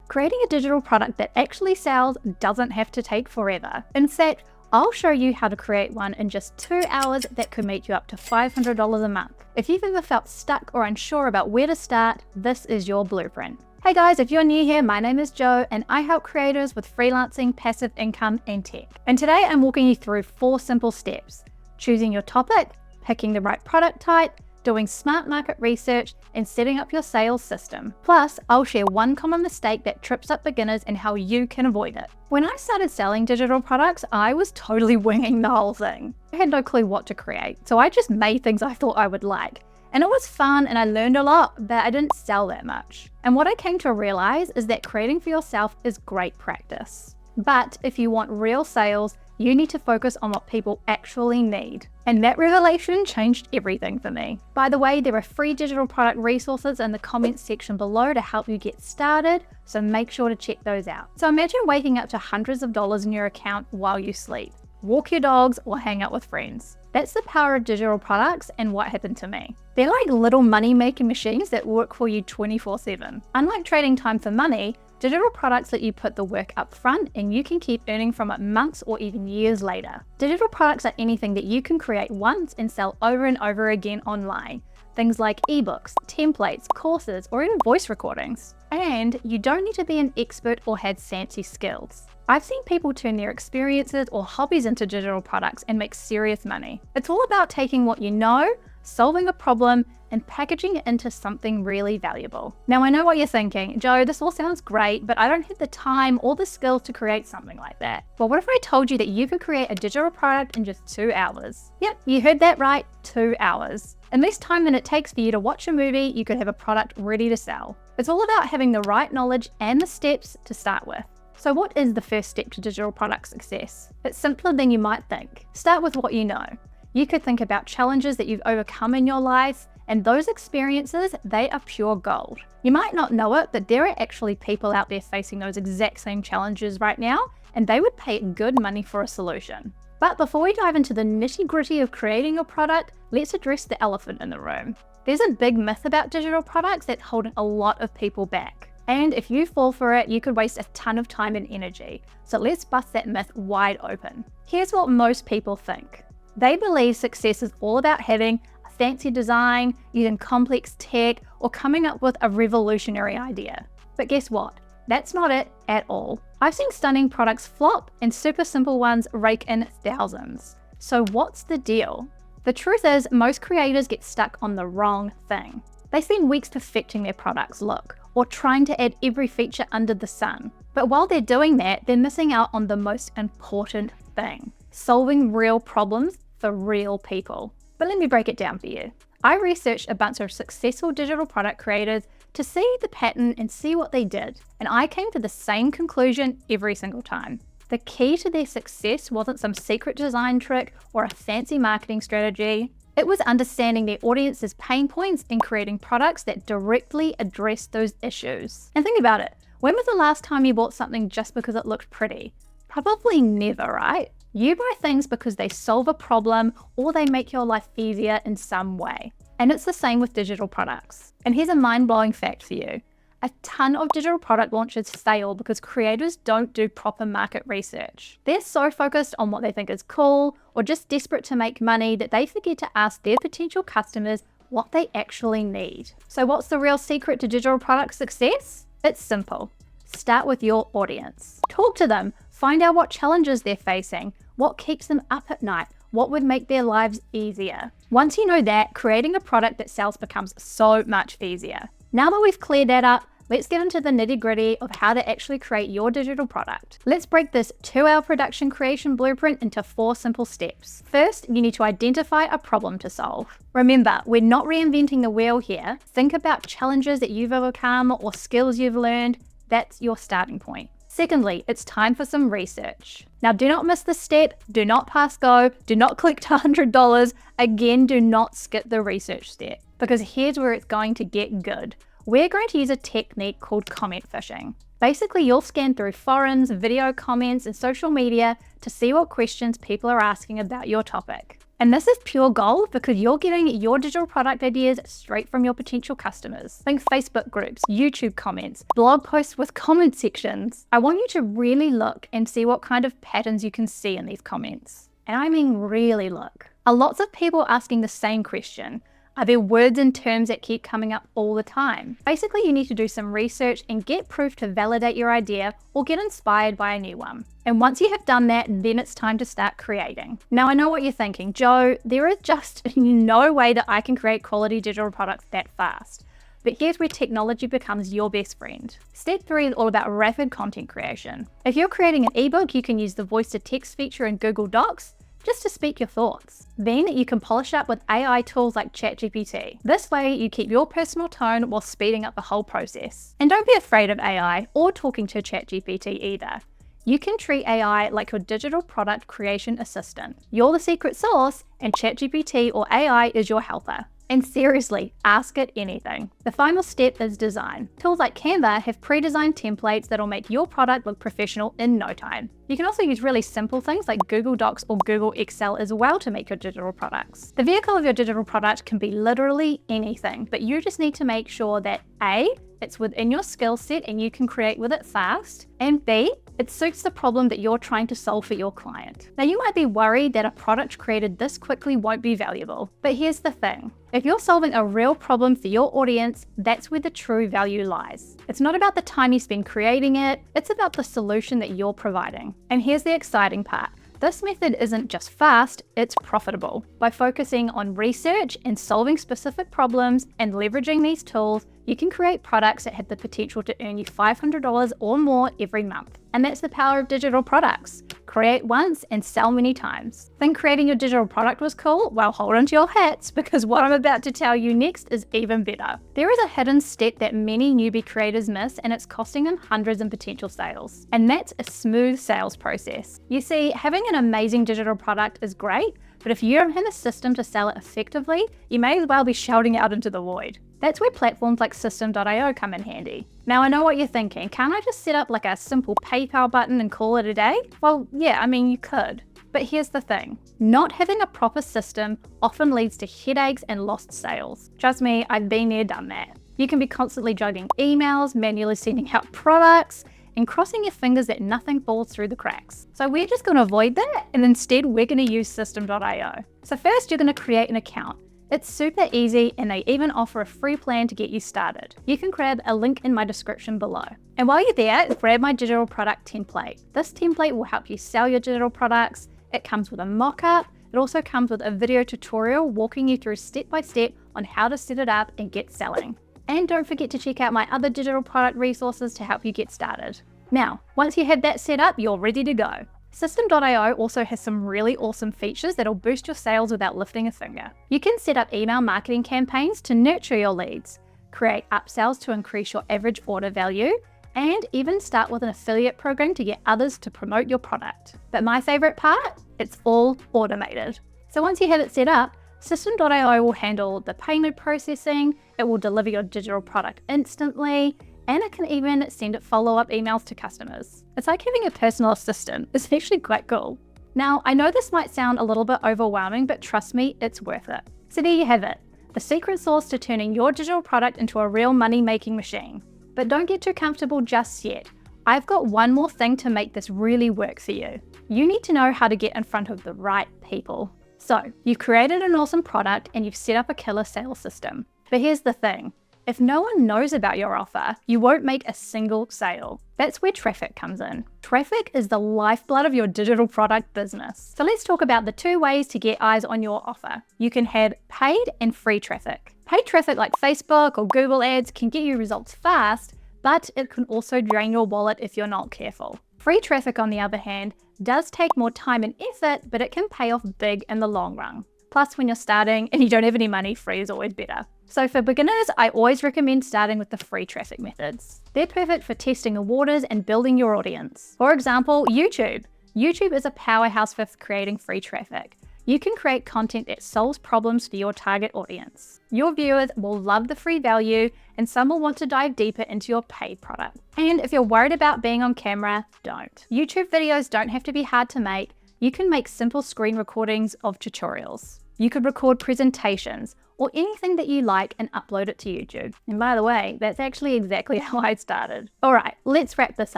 Creating a digital product that actually sells doesn't have to take forever. In fact, I'll show you how to create one in just 2 hours that could make you up to $500 a month. If you've ever felt stuck or unsure about where to start, this is your blueprint. Hey guys, if you're new here, my name is Jo and I help creators with freelancing, passive income, and tech. And today I'm walking you through 4 simple steps: choosing your topic, picking the right product type, doing smart market research, and setting up your sales system. Plus, I'll share one common mistake that trips up beginners and how you can avoid it. When I started selling digital products, I was totally winging the whole thing. I had no clue what to create, so I just made things I thought I would like. And it was fun and I learned a lot, but I didn't sell that much. And what I came to realize is that creating for yourself is great practice. But if you want real sales, you need to focus on what people actually need. And that revelation changed everything for me. By the way, there are free digital product resources in the comments section below to help you get started, so make sure to check those out. So imagine waking up to hundreds of dollars in your account while you sleep, walk your dogs, or hang out with friends. That's the power of digital products and what happened to me. They're like little money-making machines that work for you 24/7. Unlike trading time for money, digital products let you put the work up front and you can keep earning from it months or even years later. Digital products are anything that you can create once and sell over and over again online. Things like ebooks, templates, courses, or even voice recordings. And you don't need to be an expert or have fancy skills. I've seen people turn their experiences or hobbies into digital products and make serious money. It's all about taking what you know, solving a problem, and packaging it into something really valuable. Now I know what you're thinking, Jo, this all sounds great, but I don't have the time or the skills to create something like that. Well, what if I told you that you could create a digital product in just 2 hours? Yep, you heard that right, 2 hours. In less time than it takes for you to watch a movie, you could have a product ready to sell. It's all about having the right knowledge and the steps to start with. So what is the first step to digital product success? It's simpler than you might think. Start with what you know. You could think about challenges that you've overcome in your life, and those experiences, they are pure gold. You might not know it, but there are actually people out there facing those exact same challenges right now, and they would pay good money for a solution. But before we dive into the nitty-gritty of creating your product, let's address the elephant in the room. There's a big myth about digital products that's holding a lot of people back. And if you fall for it, you could waste a ton of time and energy. So let's bust that myth wide open. Here's what most people think. They believe success is all about having a fancy design, using complex tech, or coming up with a revolutionary idea. But guess what? That's not it at all. I've seen stunning products flop and super simple ones rake in thousands. So what's the deal? The truth is, most creators get stuck on the wrong thing. They spend weeks perfecting their product's look, or trying to add every feature under the sun. But while they're doing that, they're missing out on the most important thing: solving real problems for real people. But let me break it down for you. I researched a bunch of successful digital product creators to see the pattern and see what they did, and I came to the same conclusion every single time. The key to their success wasn't some secret design trick or a fancy marketing strategy. It was understanding their audience's pain points and creating products that directly address those issues. And think about it, when was the last time you bought something just because it looked pretty? Probably never, right? You buy things because they solve a problem or they make your life easier in some way. And it's the same with digital products. And here's a mind-blowing fact for you. A ton of digital product launches fail because creators don't do proper market research. They're so focused on what they think is cool or just desperate to make money that they forget to ask their potential customers what they actually need. So what's the real secret to digital product success? It's simple. Start with your audience. Talk to them. Find out what challenges they're facing, what keeps them up at night, what would make their lives easier. Once you know that, creating a product that sells becomes so much easier. Now that we've cleared that up, let's get into the nitty-gritty of how to actually create your digital product. Let's break this 2-hour production creation blueprint into 4 simple steps. First, you need to identify a problem to solve. Remember, we're not reinventing the wheel here. Think about challenges that you've overcome or skills you've learned. That's your starting point. Secondly, it's time for some research. Now, do not miss this step. Do not pass go. Do not click to $100. Again, do not skip the research step, because here's where it's going to get good. We're going to use a technique called comment fishing. Basically, you'll scan through forums, video comments, and social media to see what questions people are asking about your topic. And this is pure gold because you're getting your digital product ideas straight from your potential customers. Think Facebook groups, YouTube comments, blog posts with comment sections. I want you to really look and see what kind of patterns you can see in these comments. And I mean really look. Are lots of people asking the same question? Are there words and terms that keep coming up all the time? Basically, you need to do some research and get proof to validate your idea or get inspired by a new one. And once you have done that, then it's time to start creating. Now, I know what you're thinking, Jo, there is just no way that I can create quality digital products that fast. But here's where technology becomes your best friend. Step 3 is all about rapid content creation. If you're creating an ebook, you can use the voice-to-text feature in Google Docs just to speak your thoughts. Then you can polish up with AI tools like ChatGPT. This way you keep your personal tone while speeding up the whole process. And don't be afraid of AI or talking to ChatGPT either. You can treat AI like your digital product creation assistant. You're the secret sauce and ChatGPT or AI is your helper. And seriously, ask it anything. The final step is design. Tools like Canva have pre-designed templates that'll make your product look professional in no time. You can also use really simple things like Google Docs or Google Excel as well to make your digital products. The vehicle of your digital product can be literally anything, but you just need to make sure that A, it's within your skill set and you can create with it fast, and B, it suits the problem that you're trying to solve for your client. Now, you might be worried that a product created this quickly won't be valuable, but here's the thing. If you're solving a real problem for your audience, that's where the true value lies. It's not about the time you spend creating it, it's about the solution that you're providing. And here's the exciting part. This method isn't just fast, it's profitable. By focusing on research and solving specific problems and leveraging these tools, you can create products that have the potential to earn you $500 or more every month. And that's the power of digital products. Create once and sell many times. Think creating your digital product was cool? Well, hold on to your hats because what I'm about to tell you next is even better. There is a hidden step that many newbie creators miss and it's costing them hundreds in potential sales. And that's a smooth sales process. You see, having an amazing digital product is great, but if you don't have a system to sell it effectively, you may as well be shouting out into the void. That's where platforms like System.io come in handy. Now, I know what you're thinking. Can't I just set up like a simple PayPal button and call it a day? Well, yeah, I mean, you could. But here's the thing. Not having a proper system often leads to headaches and lost sales. Trust me, I've been there, done that. You can be constantly juggling emails, manually sending out products, and crossing your fingers that nothing falls through the cracks. So we're just going to avoid that, and instead we're going to use System.io. So first, you're going to create an account. It's super easy and they even offer a free plan to get you started. You can grab a link in my description below. And while you're there, grab my digital product template. This template will help you sell your digital products. It comes with a mock-up. It also comes with a video tutorial walking you through step-by-step on how to set it up and get selling. And don't forget to check out my other digital product resources to help you get started. Now, once you have that set up, you're ready to go. System.io also has some really awesome features that'll boost your sales without lifting a finger. You can set up email marketing campaigns to nurture your leads, create upsells to increase your average order value, and even start with an affiliate program to get others to promote your product. But my favorite part? It's all automated. So once you have it set up, System.io will handle the payment processing, it will deliver your digital product instantly, and it can even send follow-up emails to customers. It's like having a personal assistant. It's actually quite cool. Now, I know this might sound a little bit overwhelming, but trust me, it's worth it. So there you have it, the secret sauce to turning your digital product into a real money-making machine. But don't get too comfortable just yet. I've got one more thing to make this really work for you. You need to know how to get in front of the right people. So, you've created an awesome product and you've set up a killer sales system. But here's the thing. If no one knows about your offer, you won't make a single sale. That's where traffic comes in. Traffic is the lifeblood of your digital product business. So let's talk about the two ways to get eyes on your offer. You can have paid and free traffic. Paid traffic like Facebook or Google ads can get you results fast, but it can also drain your wallet if you're not careful. Free traffic, on the other hand, does take more time and effort, but it can pay off big in the long run. Plus, when you're starting and you don't have any money, free is always better. So for beginners, I always recommend starting with the free traffic methods. They're perfect for testing the waters and building your audience. For example, YouTube. YouTube is a powerhouse for creating free traffic. You can create content that solves problems for your target audience. Your viewers will love the free value and some will want to dive deeper into your paid product. And if you're worried about being on camera, don't. YouTube videos don't have to be hard to make. You can make simple screen recordings of tutorials. You could record presentations or anything that you like and upload it to YouTube. And by the way, that's actually exactly how I started. All right, let's wrap this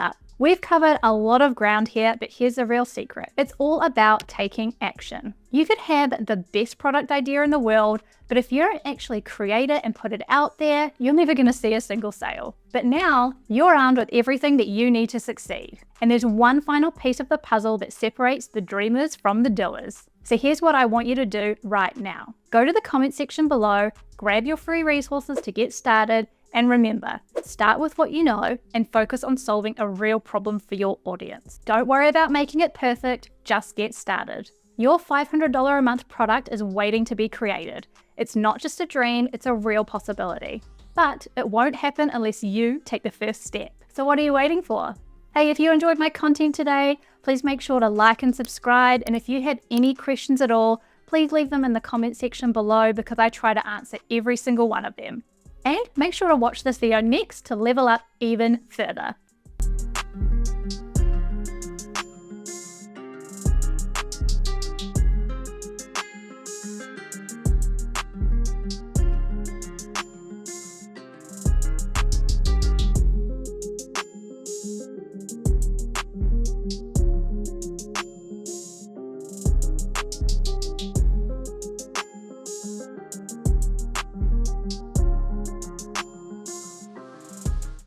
up. We've covered a lot of ground here, but here's the real secret. It's all about taking action. You could have the best product idea in the world, but if you don't actually create it and put it out there, you're never gonna see a single sale. But now you're armed with everything that you need to succeed. And there's one final piece of the puzzle that separates the dreamers from the doers. So here's what I want you to do right now. Go to the comment section below, grab your free resources to get started, and remember, start with what you know and focus on solving a real problem for your audience. Don't worry about making it perfect, just get started. Your $500 a month product is waiting to be created. It's not just a dream, it's a real possibility. But it won't happen unless you take the first step. So what are you waiting for? Hey, if you enjoyed my content today, please make sure to like and subscribe. And if you had any questions at all, please leave them in the comment section below because I try to answer every single one of them. And make sure to watch this video next to level up even further.